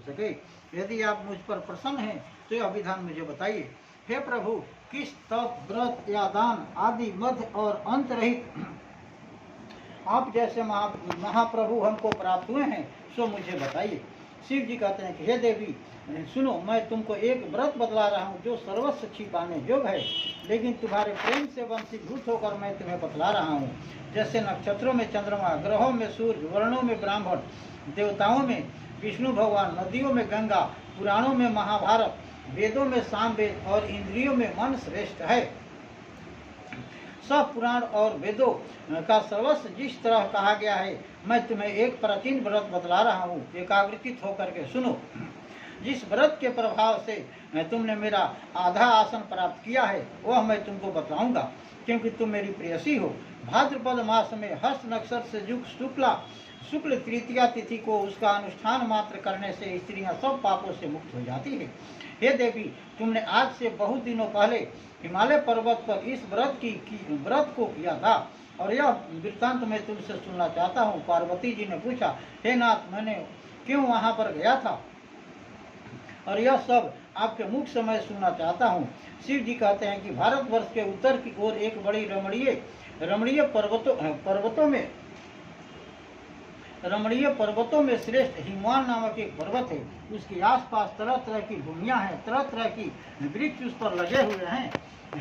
सके। यदि आप मुझ पर प्रसन्न हैं तो यह विधान मुझे बताइए। हे प्रभु, किस तप, व्रत या दान आदि मध्य और अंत रहित आप जैसे महाप्रभु हमको प्राप्त हुए हैं, सो मुझे बताइए। शिव जी कहते हैं कि हे देवी सुनो, मैं तुमको एक व्रत बतला रहा हूँ जो सर्वस्व छिपाने योग्य है, लेकिन तुम्हारे प्रेम से वंशीभूत होकर मैं तुम्हें बतला रहा हूँ। जैसे नक्षत्रों में चंद्रमा, ग्रहों में सूर्य, वर्णों में ब्राह्मण, देवताओं में विष्णु भगवान, नदियों में गंगा, पुराणों में महाभारत, वेदों में सामवेद और इंद्रियों में मन श्रेष्ठ है। सब पुराण और वेदों का सर्वस्व जिस तरह कहा गया है, मैं तुम्हें एक प्राचीन व्रत बतला रहा हूँ। एकाग्रचित होकर के सुनो। जिस व्रत के प्रभाव से तुमने मेरा आधा आसन प्राप्त किया है, वह मैं तुमको बतलाऊंगा, क्योंकि तुम मेरी प्रेयसी हो। भाद्रपद मास में हस्त नक्षत्र से युक्त शुक्ल तृतीया तिथि को उसका अनुष्ठान मात्र करने से स्त्रियां सब पापों से मुक्त हो जाती है। हे देवी, तुमने आज से बहुत दिनों पहले हिमालय पर्वत पर इस व्रत को किया था, और यह वृत्तांत मैं तुमसे सुनना चाहता हूँ। पार्वती जी ने पूछा, हे नाथ, मैंने क्यों वहाँ पर गया था, और यह सब आपके मुख से मैं सुनना चाहता हूँ। शिव जी कहते हैं कि भारतवर्ष के उत्तर की ओर एक बड़ी रमणीय पर्वतों में श्रेष्ठ हिमवान नामक एक पर्वत है। उसके आसपास तरह तरह की भूमियां हैं, तरह तरह की वृक्ष उस पर लगे हुए हैं,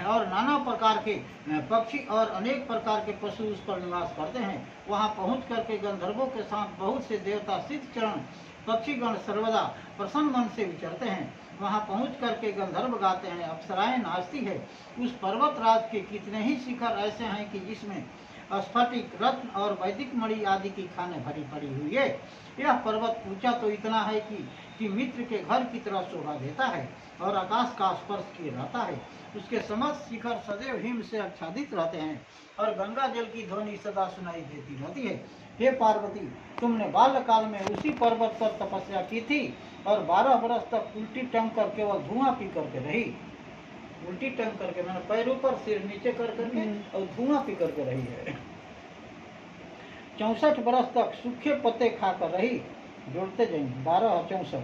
और नाना प्रकार के पक्षी और अनेक प्रकार के पशु उस पर निवास करते हैं। वहां पहुंच करके गंधर्वों के साथ बहुत से देवता सिद्ध चरण पक्षीगण सर्वदा प्रसन्न मन से विचरते हैं। वहां पहुंच करके गंधर्व गाते हैं, अप्सराएं नाचती है। उस पर्वत राज के कितने ही शिखर ऐसे हैं कि जिसमें स्फटिक, रत्न और वैदिक मणि आदि की खाने भरी पड़ी हुई है। यह पर्वत ऊंचा तो इतना है कि मित्र के घर की तरह शोभा देता है और आकाश का स्पर्श किए रहता है। उसके समस्त शिखर सदैव हिम से आच्छादित रहते हैं और गंगा जल की ध्वनि सदा सुनाई देती रहती है। हे पार्वती, तुमने बाल्यकाल में उसी पर्वत पर तपस्या की थी और 12 वर्ष तक उल्टी टंग कर केवल धुआं पी करके रही। उल्टी टंग करके, मैंने पैरों पर सिर नीचे कर करके और धुआं पी करके रही है। 64 वर्ष तक सूखे पत्ते खाकर रही। जोड़ते जाएंगे, 12 और 64,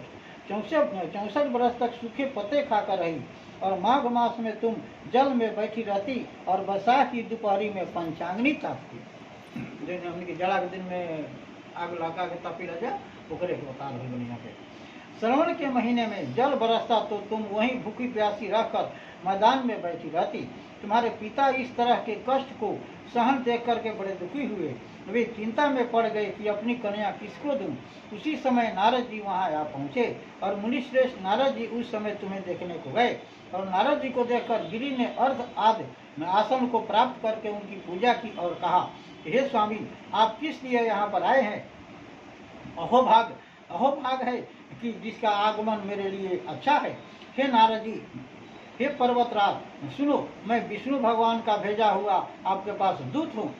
64 वर्ष तक सूखे पत्ते खाकर रही। और माघ मास में तुम जल में बैठी रहती और वैसाख की दोपहरी में पंचांगनी तापती। हमने जड़ा के दिन में आग लगा के तापी रह जा, ओकरे के बता रही दुनिया पे। श्रवण के महीने में जल बरसता तो तुम वहीं भूखी प्यासी रहकर मैदान में बैठी रहती। तुम्हारे पिता इस तरह के कष्ट को सहन देख करके बड़े दुखी हुए। वे चिंता में पड़ गए कि अपनी कन्या किसको दूं। उसी समय नारद जी वहां आ पहुंचे और मुनिश्रेष्ठ नारद जी उस समय तुम्हें देखने को गए। और नारद जी को देखकर गिरि ने अर्ध आदि आसन को प्राप्त करके उनकी पूजा की और कहा, हे स्वामी, आप किस लिए यहाँ पर आए हैं? अहोभाग है कि जिसका आगमन मेरे लिए अच्छा है। हे नारद जी, हे पर्वतराज, सुनो, मैं विष्णु भगवान का भेजा हुआ आपके पास दूत हूँ।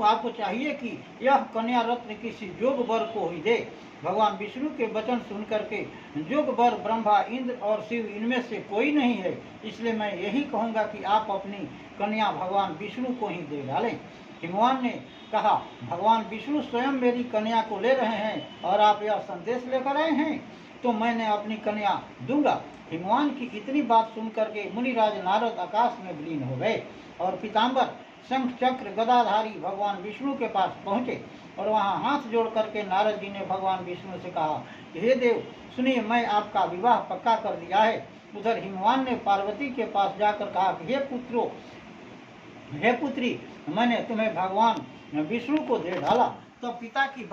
आपको चाहिए कि यह कन्या रत्न किसी जोग वर को ही दे। भगवान विष्णु के वचन सुन करके जोग वर ब्रह्मा, इंद्र और शिव इनमें से कोई नहीं है, इसलिए मैं यही कहूँगा कि आप अपनी कन्या भगवान विष्णु को ही दे डालें। हिमवान ने कहा, भगवान विष्णु स्वयं मेरी कन्या को ले रहे हैं और आप यह संदेश लेकर आए हैं, तो मैंने अपनी कन्या दूंगा। हिमवान की इतनी बात सुन करके मुनिराज नारद आकाश में विलीन हो गए और पीताम्बर, शंख चक्र गदाधारी भगवान विष्णु के पास पहुंचे और वहां हाथ जोड़ करके नारद जी ने भगवान विष्णु से कहा, हे देव सुनिए, मैं आपका विवाह पक्का कर दिया है। उधर हिमवान ने पार्वती के पास जाकर कहा, हे पुत्री, मैंने तुम्हें भगवान विष्णु को दे डाला। तो पिता की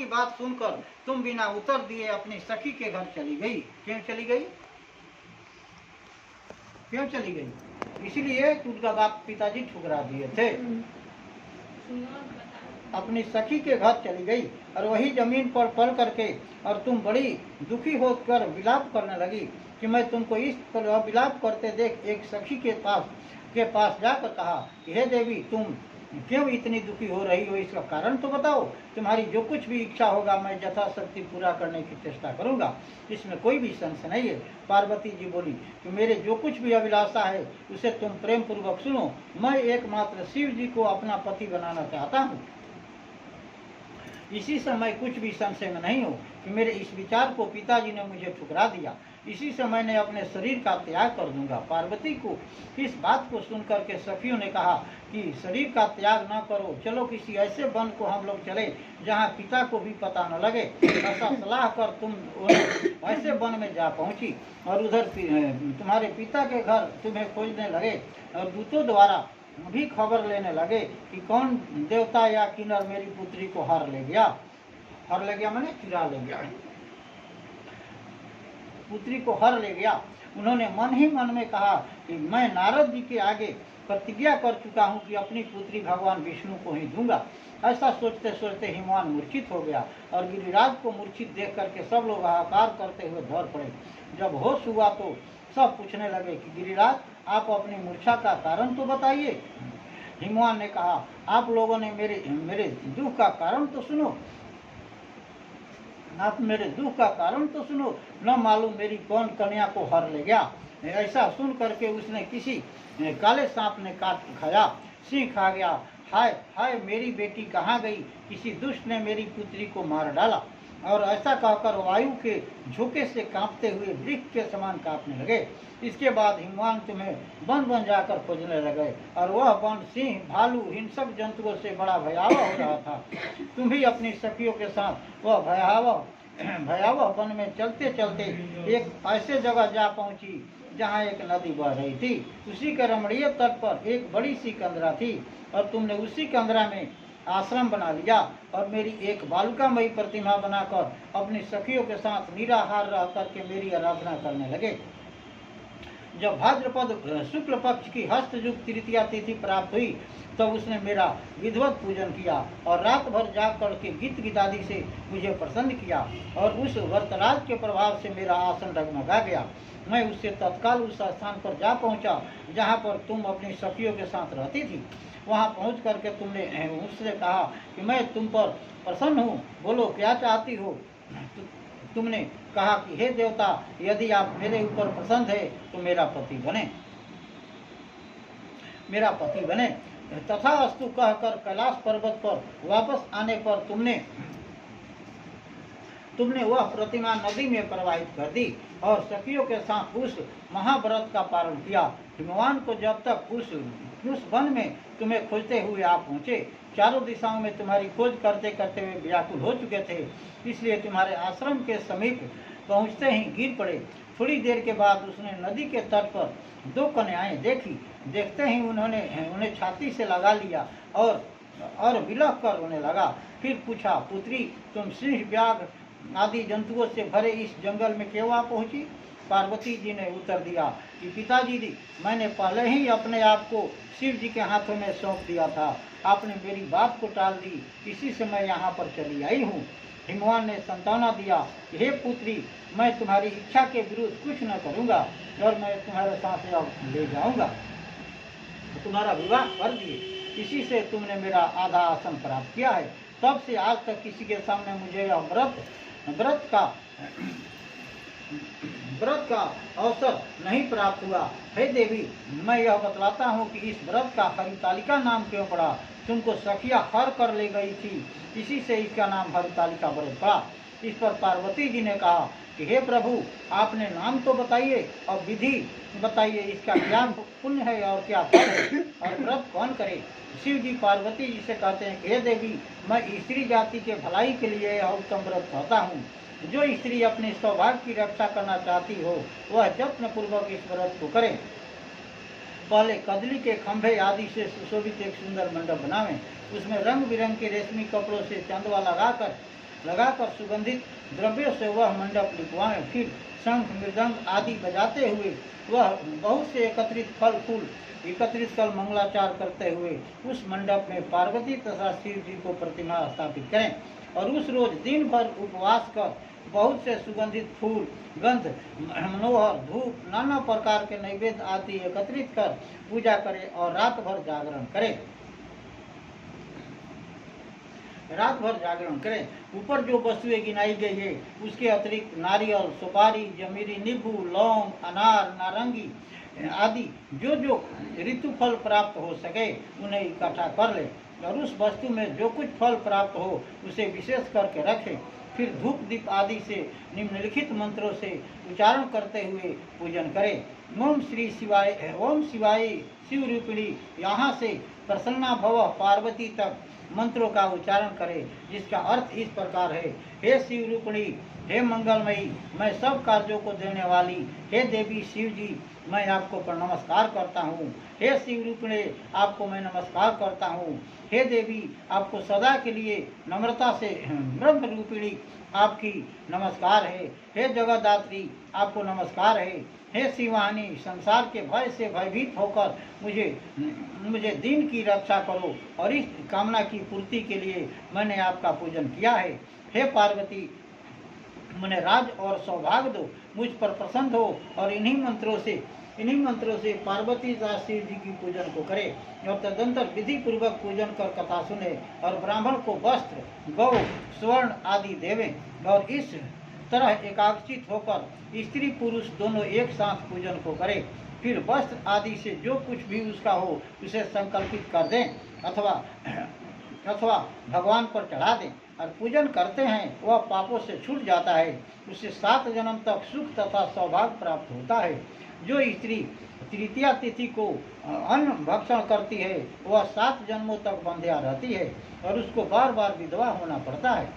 बात सुनकर तुम बिना उत्तर दिए अपनी सखी के घर चली गई। क्यों चली गई? इसलिए उनका बाप पिताजी ठुकरा दिए थे। अपनी सखी के घर चली गई और वही जमीन पर पड़ करके और तुम बड़ी दुखी होकर विलाप करने लगी कि मैं तुमको इस तरह विलाप करते देख एक सखी के पास जाकर कहा, हे देवी, तुम क्यों इतनी दुखी हो रही हो? इसका कारण तो बताओ। तुम्हारी जो कुछ भी इच्छा होगा मैं यथाशक्ति पूरा करने की चेष्टा करूंगा, इसमें कोई भी संशय नहीं है। पार्वती जी बोली कि मेरे जो कुछ भी अभिलाषा है उसे तुम प्रेम पूर्वक सुनो। मैं एकमात्र शिव जी को अपना पति बनाना चाहता हूँ। इसी समय कुछ भी संशय में नहीं हो कि मेरे इस विचार को पिताजी ने मुझे ठुकरा दिया। इसी से मैंने अपने शरीर का त्याग कर दूंगा। पार्वती को इस बात को सुनकर के सखियों ने कहा कि शरीर का त्याग न करो, चलो किसी ऐसे वन को हम लोग चले जहाँ पिता को भी पता न लगे। ऐसा सलाह कर तुम ऐसे वन में जा पहुंची और उधर तुम्हारे पिता के घर तुम्हें खोजने लगे और दूतों द्वारा भी खबर लेने लगे कि कौन देवता या किन्नर मेरी पुत्री को हर ले गया मैंने चुरा ले गया, पुत्री को हर ले गया। उन्होंने मन ही मन में कहा कि मैं नारद जी के आगे प्रतिज्ञा कर चुका हूँ कि अपनी पुत्री भगवान विष्णु को ही दूंगा। ऐसा सोचते सोचते हिमवान मूर्छित हो गया और गिरिराज को मूर्छित देख करके सब लोग हाहाकार करते हुए दौड़ पड़े। जब होश हुआ तो सब पूछने लगे कि गिरिराज, आप अपनी मूर्छा का कारण तो बताइए। हिमवान ने कहा, आप लोगों ने मेरे दुख का कारण तो सुनो, आप मेरे दुख का कारण तो सुनो, न मालूम मेरी कौन कन्या को हर ले गया। ऐसा सुन करके उसने किसी काले सांप ने काट खाया, सिंह खा गया। हाय हाय मेरी बेटी कहाँ गई, किसी दुष्ट ने मेरी पुत्री को मार डाला। और ऐसा कहकर वायु के झोंके से कांपते हुए वृक्ष के समान कांपने लगे। इसके बाद हिमवान तुम्हें वन वन जाकर खोजने लगे और वह वन सिंह, भालू, हिंसक जंतुओं से बड़ा भयावह हो रहा था। तुम भी अपनी सखियों के साथ वह भयावह वन में चलते चलते एक ऐसे जगह जा पहुंची जहाँ एक नदी बह रही थी। उसी के रमणीय तट पर एक बड़ी सी कंदरा थी और तुमने उसी कंदरा में आश्रम बना लिया और मेरी एक बालुकामयी प्रतिमा बनाकर अपनी सखियों के साथ निराहार रह करके मेरी आराधना करने लगे। जब भाद्रपद शुक्ल पक्ष की हस्तयुक्त तृतीया तिथि प्राप्त हुई तो उसने मेरा विधिवत पूजन किया और रात भर जाग करके गीत गिदादी से मुझे प्रसन्न किया और उस वर्तराज के प्रभाव से मेरा आसन डगमगा गया। मैं उससे तत्काल उस स्थान पर जा पहुंचा जहां पर तुम अपनी सखियों के साथ रहती थी। वहां पहुंच करके तुमने उससे कहा कि मैं तुम पर प्रसन्न हूँ, बोलो क्या चाहती हो। तुमने कहा कि हे देवता, यदि आप मेरे ऊपर प्रसन्न है तो मेरा पति बने। तथा अस्तु कहकर कैलाश पर्वत पर वापस आने पर तुमने वह प्रतिमा नदी में प्रवाहित कर दी और सखियों के साथ उस महाव्रत का पालन किया। हिमवान को जब तक उस वन में तुम्हें खोजते हुए आप पहुँचे, चारों दिशाओं में तुम्हारी खोज करते करते हुए व्याकुल हो चुके थे, इसलिए तुम्हारे आश्रम के समीप पहुँचते ही गिर पड़े। थोड़ी देर के बाद उसने नदी के तट पर दो कन्याएं देखी। देखते ही उन्हें छाती से लगा लिया और विलख कर रोने लगा। फिर पूछा, पुत्री, तुम सिंह, व्याघ्र आदि जंतुओं से भरे इस जंगल में क्यों आ पहुंची। पार्वती जी ने उत्तर दिया कि पिताजी जी, मैंने पहले ही अपने आप को शिव जी के हाथों में सौंप दिया था। आपने मेरी बात को टाल दी, इसी से मैं यहाँ पर चली आई हूँ। हिमवान ने संताना दिया कि हे पुत्री, मैं तुम्हारी इच्छा के विरुद्ध कुछ न करूँगा और मैं तुम्हारे साथ अब ले जाऊँगा, तुम्हारा विवाह कर दिए। इसी से तुमने मेरा आधा आसन प्राप्त किया है। तब से आज तक किसी के सामने मुझे यह व्रत का अवसर नहीं प्राप्त हुआ। हे देवी, मैं यह बतलाता हूँ कि इस व्रत का हरितालिका नाम क्यों पड़ा। तुमको सखिया हर कर ले गई थी, इसी से इसका नाम हरितालिका व्रत पड़ा। इस पर पार्वती जी ने कहा कि हे प्रभु, आपने नाम तो बताइए और विधि बताइए, इसका क्या पुण्य है और क्या फल है और व्रत कौन करे। शिव जी पार्वती जी से कहते हैं कि हे देवी, मैं स्त्री जाति के भलाई के लिए यह उत्तम व्रत कहता हूँ। जो स्त्री अपने सौभाग्य की रक्षा करना चाहती हो वह यत्न पूर्वक इस व्रत को करे। पहले कदली के खंभे आदि से सुशोभित एक सुंदर मंडप बनावें, उसमें रंग बिरंग के रेशमी कपड़ों से चांदवा लगाकर सुगंधित द्रव्यों से वह मंडप लिखवाएं। फिर शंख मृदंग आदि बजाते हुए वह बहुत से एकत्रित फल फूल एकत्रित कर मंगलाचार करते हुए उस मंडप में पार्वती तथा शिव जी को प्रतिमा स्थापित करें और उस रोज दिन भर उपवास कर बहुत से सुगंधित फूल, गंध, मनोहर, धूप, नाना प्रकार के नैवेद्य आदि एकत्रित कर पूजा करें और रात भर जागरण करें। ऊपर जो वस्तुएं गिनाई गई है उसके अतिरिक्त नारियल, सुपारी, जमीरी, नींबू, लौंग, अनार, नारंगी आदि जो ऋतु फल प्राप्त हो सके उन्हें इकट्ठा कर ले। और उस वस्तु में जो कुछ फल प्राप्त हो उसे विशेष करके रखें। फिर धूप दीप आदि से निम्नलिखित मंत्रों से उच्चारण करते हुए पूजन करें। ओम श्री शिवाय, ओम शिवाय शिव रूपिणी, यहाँ से प्रसन्ना भव पार्वती तक मंत्रों का उच्चारण करें, जिसका अर्थ इस प्रकार है। हे शिव रूपिणी, हे मंगलमयी, मैं सब कार्यों को देने वाली हे देवी शिव जी, मैं आपको नमस्कार करता हूँ। हे शिव रूपिणी, आपको मैं नमस्कार करता हूँ। हे देवी, आपको सदा के लिए नम्रता से ब्रह्म रूपिणी आपकी नमस्कार है। हे जगदात्री, आपको नमस्कार है। हे शिवानी, संसार के भय से भयभीत होकर मुझे दीन की रक्षा करो और इस कामना की पूर्ति के लिए मैंने आपका पूजन किया है। हे पार्वती, मुझे राज और सौभाग्य दो, मुझ पर प्रसन्न हो और इन्हीं मंत्रों से पार्वती दास शिव जी की पूजन को करे और तदंतर विधि पूर्वक पूजन कर कथा सुने और ब्राह्मण को वस्त्र, गौ, स्वर्ण आदि देवें और इस तरह एकाग्रचित होकर स्त्री पुरुष दोनों एक साथ पूजन को करें। फिर वस्त्र आदि से जो कुछ भी उसका हो उसे संकल्पित कर दें अथवा भगवान पर चढ़ा दें और पूजन करते हैं, वह पापों से छूट जाता है। उसे 7 जन्म तक सुख तथा सौभाग्य प्राप्त होता है। जो स्त्री तृतीया तिथि को अन्न भक्षण करती है वह 7 जन्मों तक बंध्या रहती है और उसको बार बार विधवा होना पड़ता है।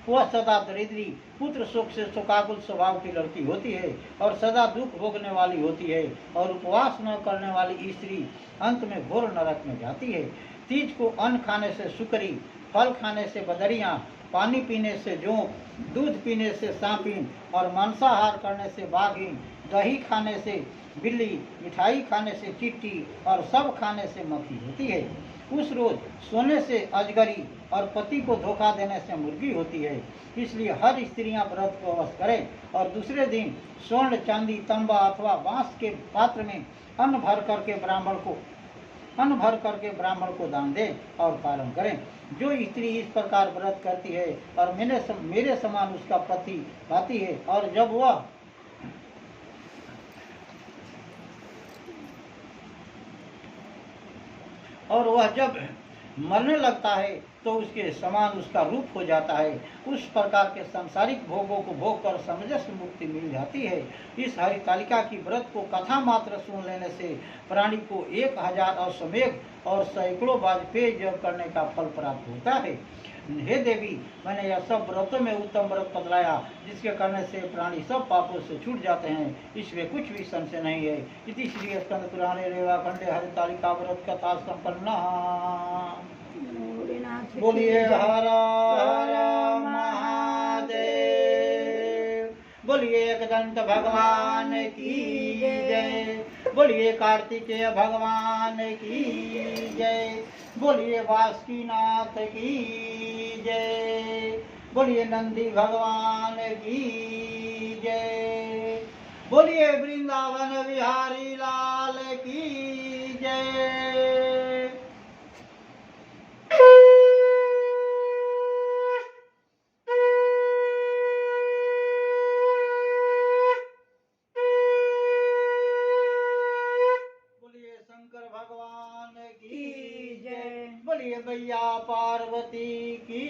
वह सदा दरिद्री, पुत्र शोक से शोकाकुल स्वभाव की लड़की होती है और सदा दुख भोगने वाली होती है और उपवास न करने वाली स्त्री अंत में घोर नरक में जाती है। तीज को अन्न खाने से सुकरी, फल खाने से बदरियां, पानी पीने से जोंक, दूध पीने से सांपिन और मांसाहार करने से बाघिन, दही खाने से बिल्ली, मिठाई खाने से चींटी और सब खाने से मक्खी होती है। उस रोज सोने से अजगरी और पति को धोखा देने से मुर्गी होती है। इसलिए हर स्त्रियां व्रत को अवश्य करें और दूसरे दिन स्वर्ण, चांदी, तांबा अथवा बांस के पात्र में अन्न भर करके ब्राह्मण को दान दें और पालन करें। जो स्त्री इस प्रकार व्रत करती है और मेरे समान उसका पति पाती है और वह जब मरने लगता है तो उसके समान उसका रूप हो जाता है। उस प्रकार के सांसारिक भोगों को भोग कर समंजस मुक्ति मिल जाती है। इस हरितालिका की व्रत को कथा मात्र सुन लेने से प्राणी को 1000 अश्वमेध और सैकड़ों वाजपेय जप करने का फल प्राप्त होता है। हे देवी, मैंने यह सब व्रतों में उत्तम व्रत बतलाया जिसके करने से प्राणी सब पापों से छूट जाते हैं, इसमें कुछ भी संशय नहीं है। इति श्री स्कंद पुराणे रेवाखंडे हरितालिका व्रत कथा संपन्ना। बोलिए हर हर महादेव, बोलिए एकदंत भगवान की जय, बोलिए कार्तिकेय भगवान की जय, बोलिए बासुकीनाथ की जय, बोलिए नंदी भगवान की जय, बोलिए वृंदावन बिहारी लाल की जय। बोलिए भैया पार्वती की